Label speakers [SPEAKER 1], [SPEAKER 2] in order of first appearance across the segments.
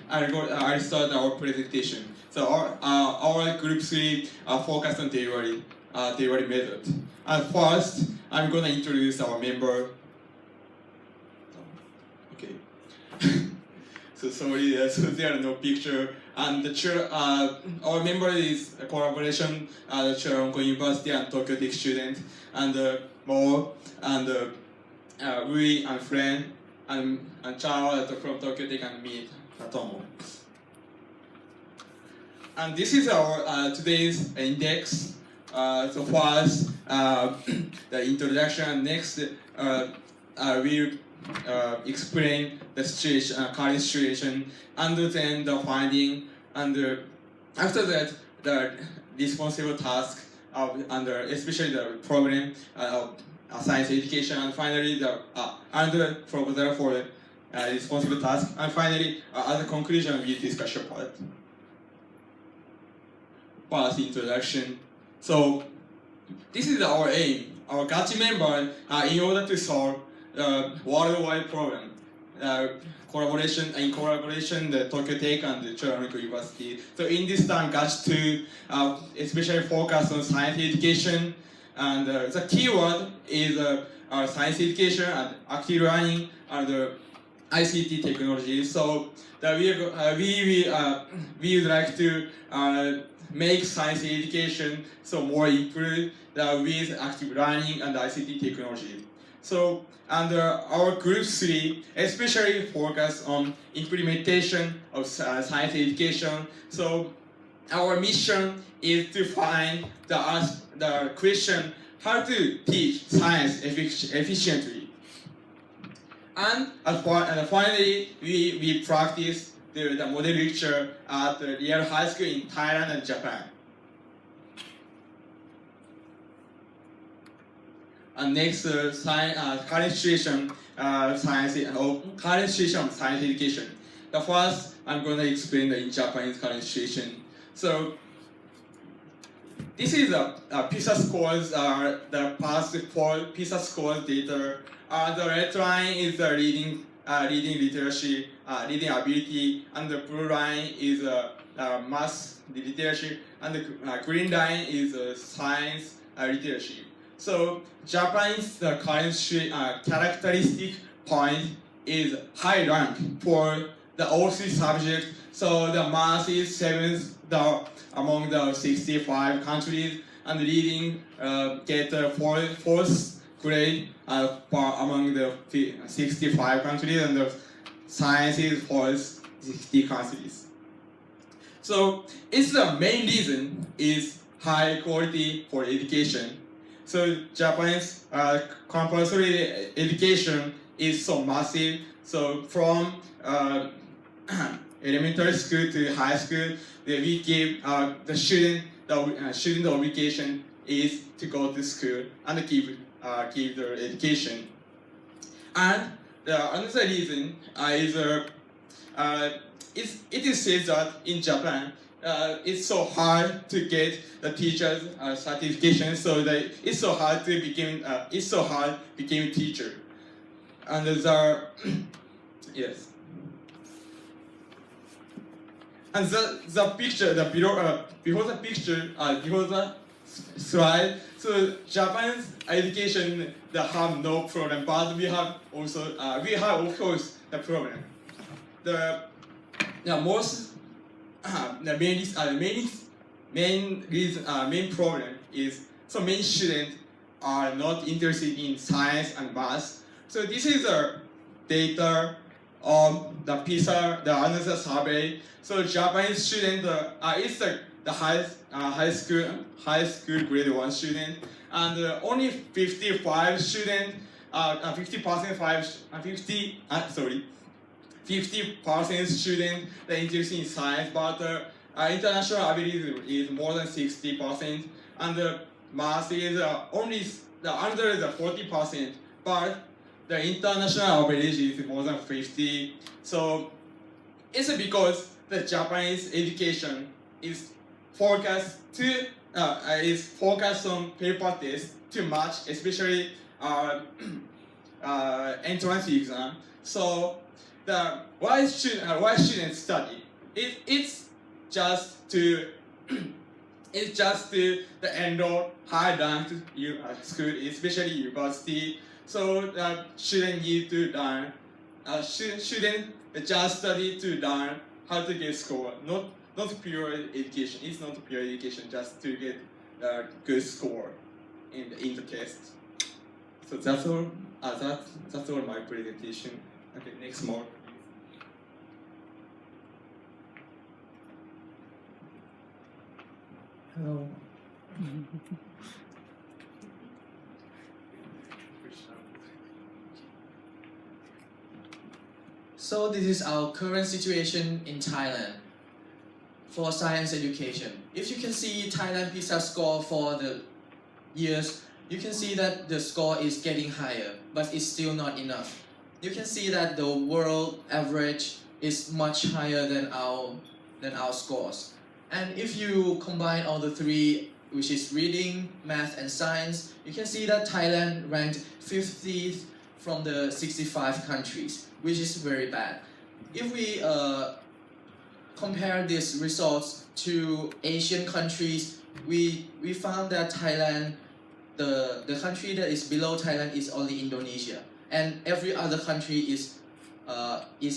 [SPEAKER 1] I'll start our presentation. So our group 3 focus on delivery method. And first, I'm gonna introduce our member. Okay. So sorry, so there are no picture. And our member is a collaboration, the Chulalongkorn University and Tokyo Tech student, and Mo, and Rui and Fran, and Chao from Tokyo Tech, and me, Tomo. And this is our today's index. So first, the introduction. Next, we'll explain the situation, current situation, and then the finding, and after that, the responsible task, especially the problem of science education, and finally the proposal for responsible task, and finally, as a conclusion, we discuss your part. First, introduction. So, this is our aim. Our GATI member, in order to solve worldwide problem, in collaboration, the Tokyo Tech and the Chulalongkorn University. So in this time, GATI2 especially focus on science education, and the keyword is science education and active learning and ICT technology. So we would like to make science education so more improved with active learning and ICT technology. So under our group 3, especially focus on implementation of science education. So our mission is to find the question how to teach science efficiently. And finally, we practice the model lecture at the real high school in Thailand and Japan. And next, current situation of science education. The first, I'm going to explain in Japanese current situation. So, this is PISA scores, the past 4 PISA scores data. The red line is the reading literacy, reading ability, and the blue line is math literacy, and the green line is science literacy. So Japan's current characteristic point is high rank for the all 3 subjects. So the math is 7th among the 65 countries, and reading get 4th grade among the 65 countries, and the science is 4th 60 countries. So it's the main reason is high quality for education. So Japan's compulsory education is so massive. So from elementary school to high school, we give the student obligation is to go to school and give their education. And another reason is it is said that in Japan it's so hard to get the teacher's certification, so that it's so hard to become a teacher. And yes. And the picture, before the slide, so Japan's education they have no problem, but we have of course the problem. The main problem is so many students are not interested in science and math. So this is the data of the PISA, the another survey. So Japanese student is the high school grade 1 student, and only 50% student that interested in science, but international ability is more than 60%, and math is only under the 40%, but the international average is more than 50. So it's because the Japanese education is focused on paper tests too much, especially entrance exam. So why shouldn't study? It's just to the enroll high ranked school, especially university. So shouldn't need to learn. Shouldn't just study to learn how to get score. Not pure education. It's not pure education just to get good score in the test. So that's all. That's all my presentation. Okay, next more.
[SPEAKER 2] Hello. So this is our current situation in Thailand for science education. If you can see Thailand PISA score for the years, you can see that the score is getting higher, but it's still not enough. You can see that the world average is much higher than our scores. And if you combine all the three, which is reading, math, and science, you can see that Thailand ranked 50th from the 65 countries, which is very bad. If we compare these results to Asian countries, we found that Thailand, the country that is below Thailand is only Indonesia, and every other country is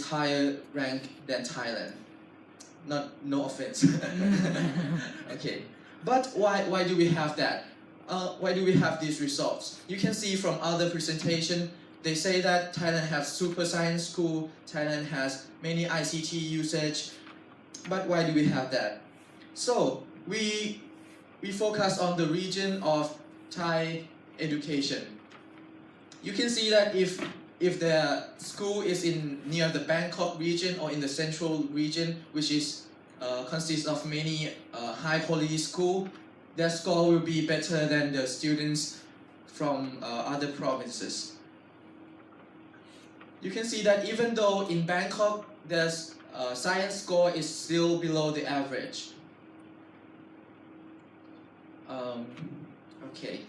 [SPEAKER 2] higher ranked than Thailand. No offense. Okay, but why do we have that? Why do we have these results? You can see from other presentation, they say that Thailand has super science school, Thailand has many ICT usage, but why do we have that? So we focus on the region of Thai education. You can see that if the school is near the Bangkok region or in the central region, which is consists of many high quality school, their score will be better than the students from other provinces. You can see that even though in Bangkok the science score is still below the average. Okay.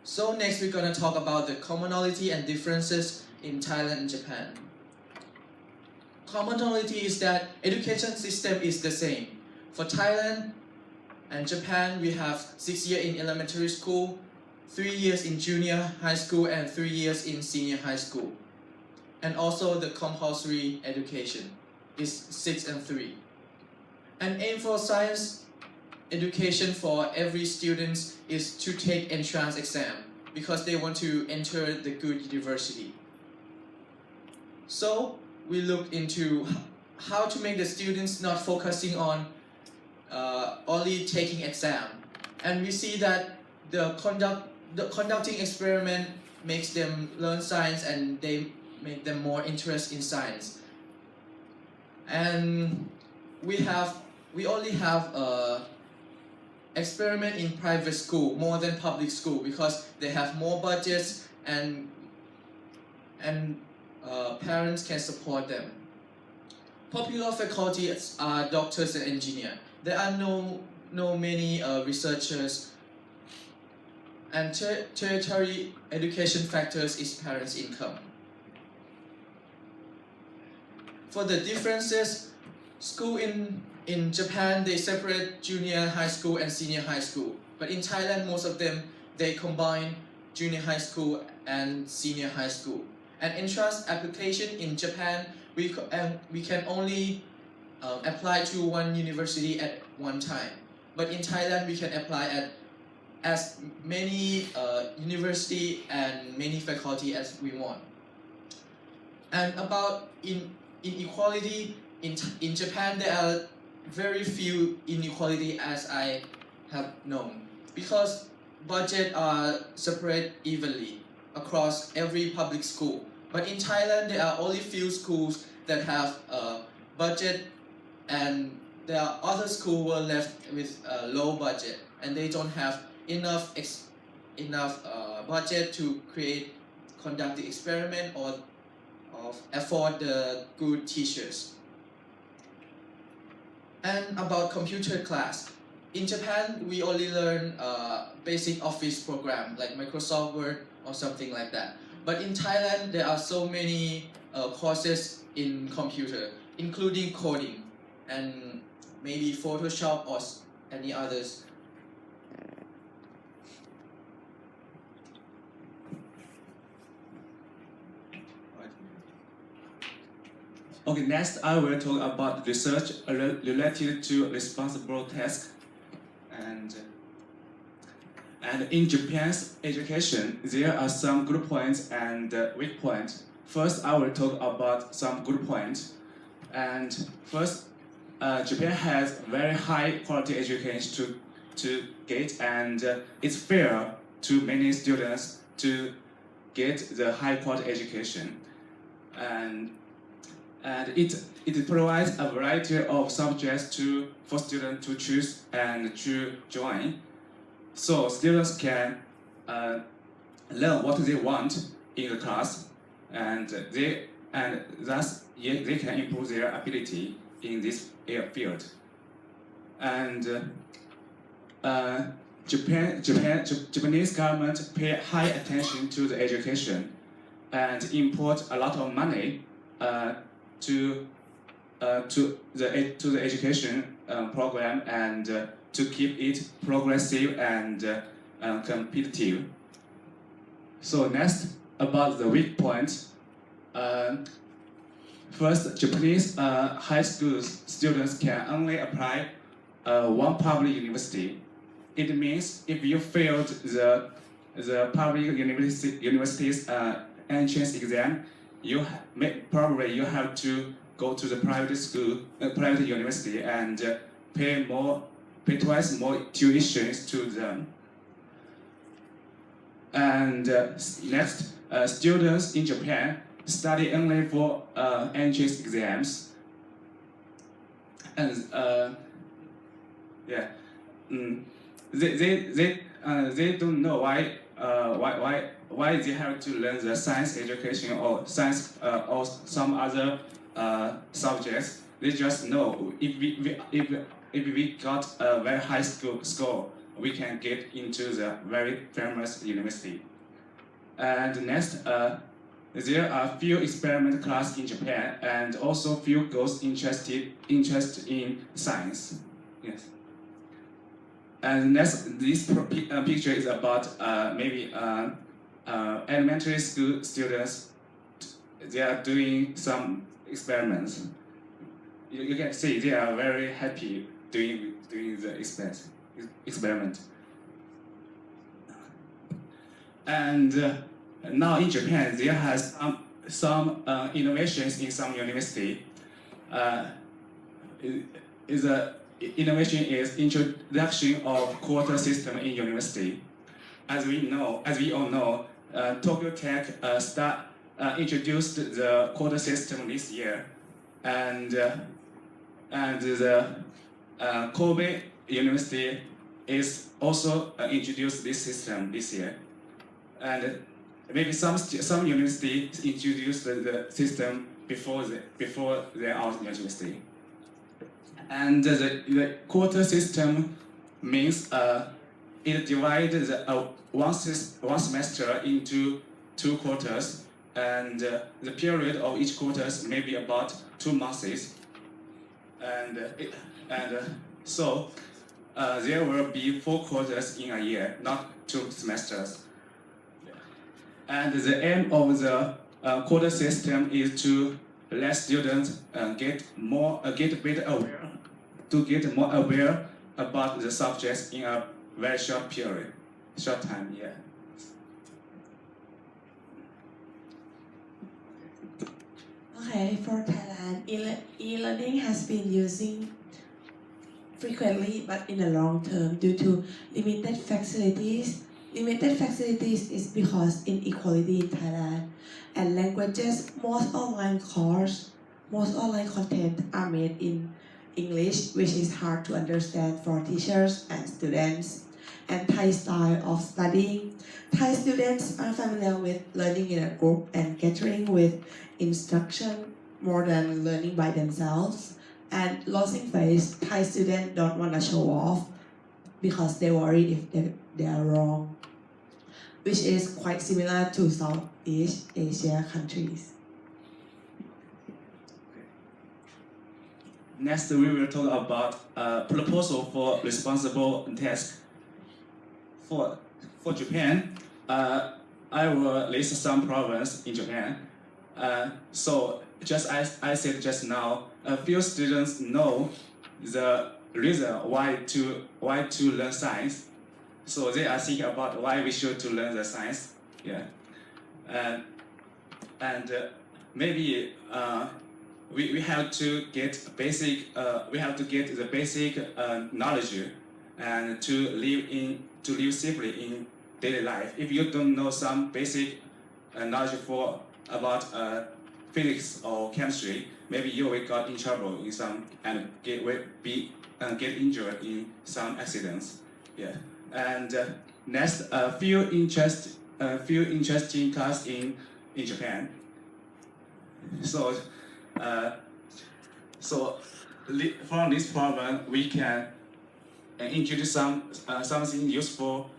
[SPEAKER 2] So next we're going to talk about the commonality and differences in Thailand and Japan. Commonality is that education system is the same. For Thailand and Japan, we have 6 years in elementary school, 3 years in junior high school, and 3 years in senior high school. And also the compulsory education is 6 and 3. And aim for science education for every student is to take entrance exam because they want to enter the good university. So we look into how to make the students not focusing on only taking exam, and we see that the conducting experiment makes them learn science and they make them more interested in science. And we only have experiment in private school more than public school because they have more budgets and parents can support them. Popular faculties are doctors and engineers. There are no many researchers, and tertiary education factors is parents' income. For the differences, school in Japan, they separate junior high school and senior high school. But in Thailand, most of them, they combine junior high school and senior high school. And entrance application in Japan, we can only apply to one university at one time. But in Thailand, we can apply at as many university and many faculty as we want. And about inequality, in Japan, there are very few inequality as I have known because budget are separate evenly across every public school. But in Thailand, there are only few schools that have a budget, and there are other schools who are left with a low budget and they don't have enough budget to conduct the experiment or afford the good teachers. And about computer class. In Japan, we only learn basic office program like Microsoft Word or something like that. But in Thailand, there are so many courses in computer, including coding and maybe Photoshop or any others.
[SPEAKER 3] Okay, next I will talk about research related to responsible tasks. And in Japan's education, there are some good points and weak points. First, I will talk about some good points. And first, Japan has very high quality education to get, and it's fair to many students to get the high quality education. And it provides a variety of subjects for students to choose and to join. So students can learn what they want in the class, and thus they can improve their ability in this field. And Japanese government pay high attention to the education and import a lot of money to the education program and to keep it progressive and competitive. So next, about the weak points. First, Japanese high school students can only apply one public university. It means if you failed the public university's entrance exam, probably you have to go to the private university and pay twice more tuitions to them. And next, students in Japan study only for entrance exams. And they don't know why they have to learn the science education or science or some other subjects. They just know if we got a very high score, we can get into the very famous university. And next, there are few experiment classes in Japan, and also few girls interested in science. Yes. And next, this picture is about maybe elementary school students. They are doing some experiments. You can see they are very happy doing the experiment. And now in Japan, there has some innovations in some university. Innovation is introduction of quota system in university. As we all know, Tokyo Tech introduced the quota system this year, and the Kobe University is also introduced this system this year, and maybe some universities introduced the system before their own university. And the quota system means it divides one semester into 2 quarters, and the period of each quarter may be about 2 months. So there will be 4 quarters in a year, not 2 semesters. And the aim of the quota system is to let students get more aware about the subjects in a very short time. Yeah.
[SPEAKER 4] Okay, for Thailand, e-learning has been using frequently but in the long term due to limited facilities. Limited facilities is because inequality in Thailand and languages. Most online content are made in English, which is hard to understand for teachers and students. And Thai style of studying. Thai students are familiar with learning in a group and gathering with instruction more than learning by themselves. And losing face, Thai students don't want to show off because they worry if they are wrong. which is quite similar to Southeast Asia countries.
[SPEAKER 3] Next, we will talk about proposal for responsible task. For Japan, I will list some problems in Japan. So just as I said just now, a few students know the reason why to learn science. So they are thinking about why we should to learn the science. Yeah, and maybe we have to get basic. We have to get the basic knowledge and to live safely in daily life. If you don't know some basic knowledge about physics or chemistry, maybe you will get in trouble in some and get injured in some accidents. Yeah, and next a few interesting classes in Japan. So from this problem we can introduce something useful,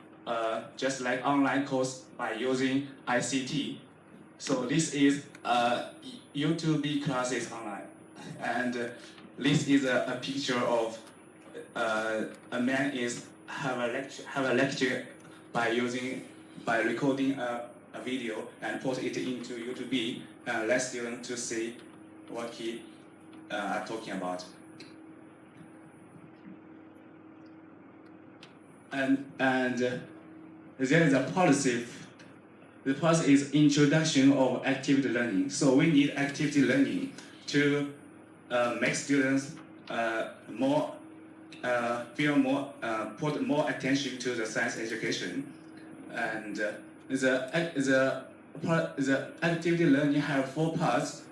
[SPEAKER 3] just like online course by using ICT. So this is YouTube classes online, and this is a picture of a man have a lecture by recording a video and post it into YouTube, and let students to see what he are talking about. And there is a policy. The policy is introduction of activity learning. So we need activity learning to make students put more attention to the science education. And the activity learning have 4 parts: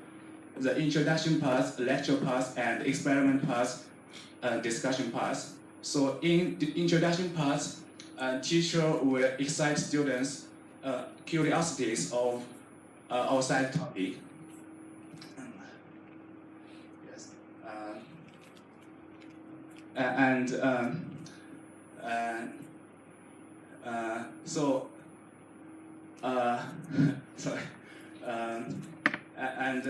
[SPEAKER 3] the introduction parts, lecture parts, and experiment parts, discussion parts. So in the introduction parts, teacher will excite students' curiosities of outside topic. Yes. Sorry. And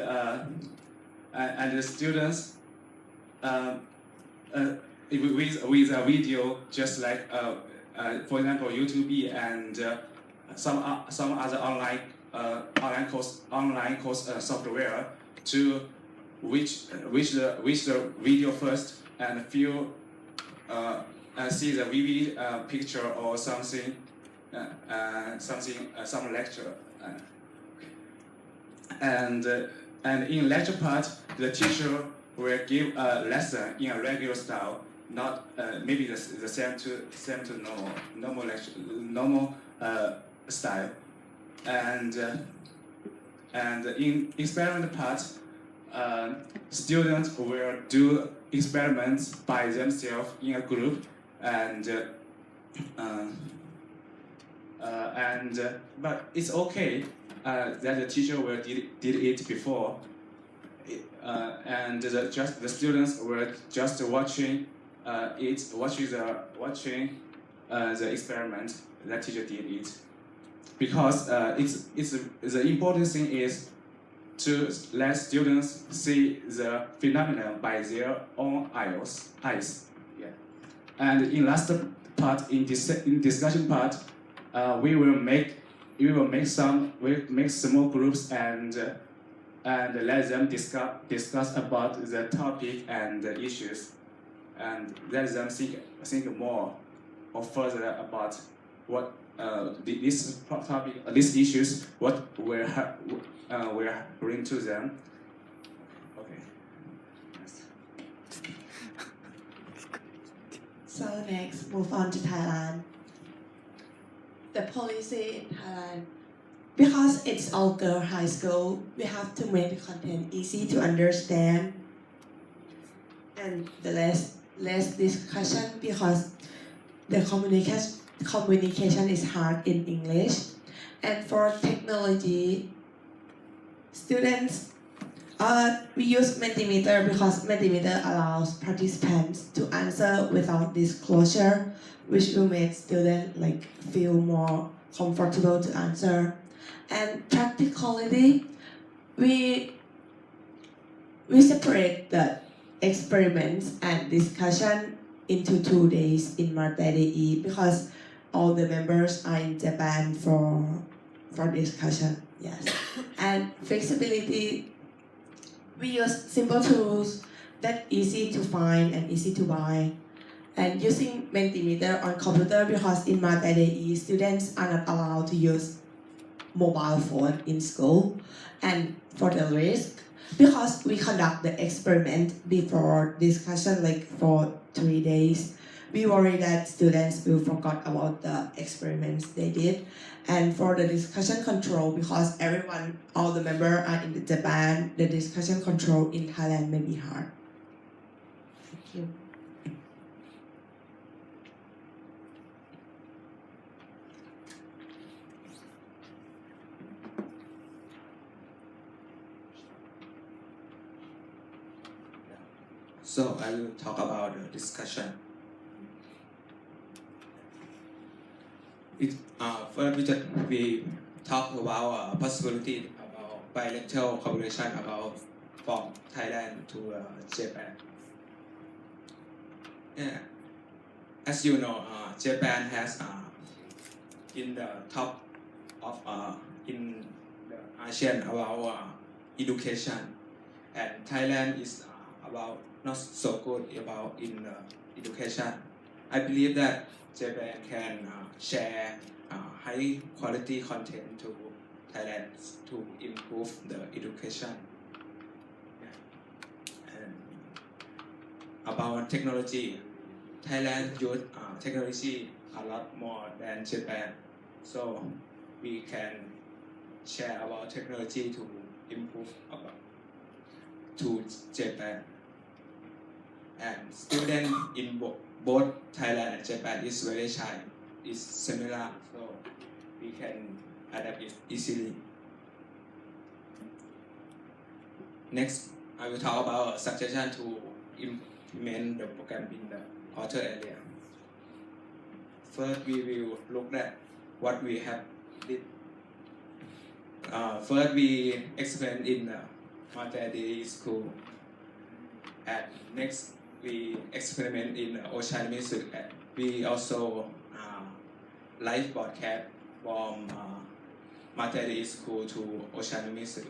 [SPEAKER 3] the students with a video, just like for example YouTube and some other online course software, to which the video first and see the vivid picture or something, some lecture, and in lecture part the teacher will give a lesson in a regular style, not maybe the same to normal lecture, normal style, and in experiment part, students will do experiments by themselves in a group, but it's okay that the teacher will did it before, and the students were just watching the experiment that teacher did it, because the important thing is to let students see the phenomenon by their own eyes. Yeah. And in last part, in discussion part, we will make small groups and let them discuss about the topic and the issues, and let them think more or further about what this topic, these issues, what we're bring to them. Okay.
[SPEAKER 4] So next, move on to Thailand. The policy in Thailand, because it's all girl high school, we have to make the content easy to understand, and the less discussion, because the communication is hard in English. And for technology, students, we use Mentimeter because Mentimeter allows participants to answer without disclosure, which will make students feel more comfortable to answer. And practicality, we separate the experiments and discussion into 2 days in Martedei because all the members are in Japan for discussion. Yes. And flexibility, we use simple tools that easy to find and easy to buy. And using Mentimeter on computer because in Martedei students are not allowed to use mobile phone in school. And for the risk, because we conduct the experiment before discussion like for 3 days, we worry that students will forget about the experiments they did. And for the discussion control, because all the members are in Japan, the discussion control in Thailand may be hard. Thank you.
[SPEAKER 5] So I will talk about the discussion. First, we talk about possibility about bilateral cooperation about from Thailand to Japan. Yeah. As you know, Japan has in the top of in the ASEAN about education, and Thailand is about not so good about in education. I believe that Japan can share high quality content to Thailand to improve the education. Yeah. And about technology, Thailand use technology a lot more than Japan, so we can share about technology to improve about to Japan. And student in both Thailand and Japan is very shy, is similar, so we can adapt it easily. Next, I will talk about suggestion to implement the program in the author area. First, we will look at what we have did. First, we explain in Martedei school, and next we experiment in Ocean Music. We also live broadcast from Martedei school to Ocean Music.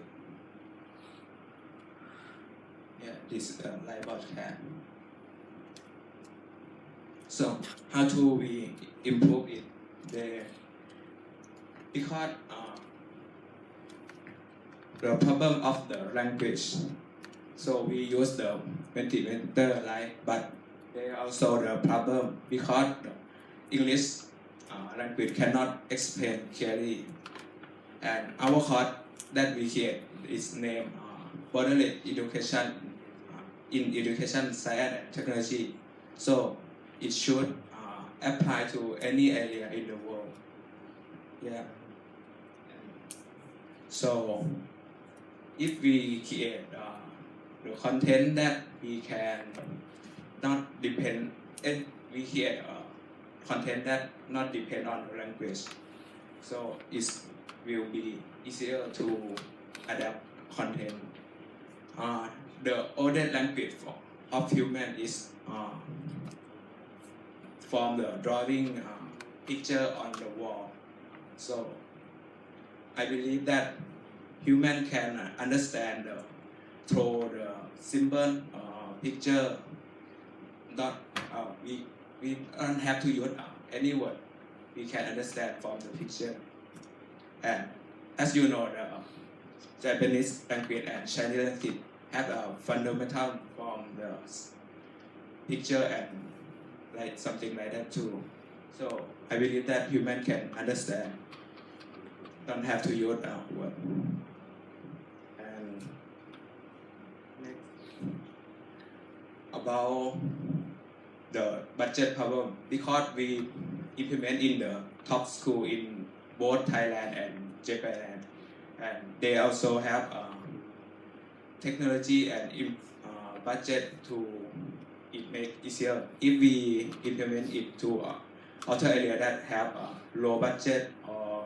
[SPEAKER 5] Yeah, this is live broadcast. So how do we improve it there? Because the problem of the language, so we use the Mentimeter but there also the problem because the English language cannot explain clearly, and our course that we create is named Borderless Education in Education Science and Technology, so it should apply to any area in the world. Yeah. So if we create the content that we can not depend, and we create content that not depend on the language, so it will be easier to adapt content. The oldest language of human is from the drawing picture on the wall. So I believe that human can understand through the symbol picture. Not we don't have to use any word. We can understand from the picture. And as you know, the Japanese language and Chinese language have a fundamental from the picture and like something like that too. So I believe that human can understand. Don't have to use word. And next, about the budget problem, because we implement in the top school in both Thailand and Japan, and they also have technology and budget to it make easier. If we implement it to other area that have low budget or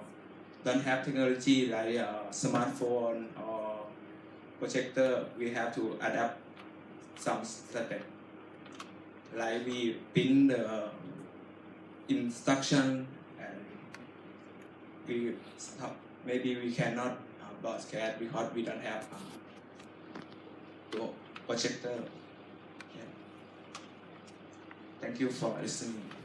[SPEAKER 5] don't have technology like smartphone or projector, we have to adapt some step. Like we print the instruction and we maybe we cannot broadcast because we don't have the projector. Yeah. Thank you for listening.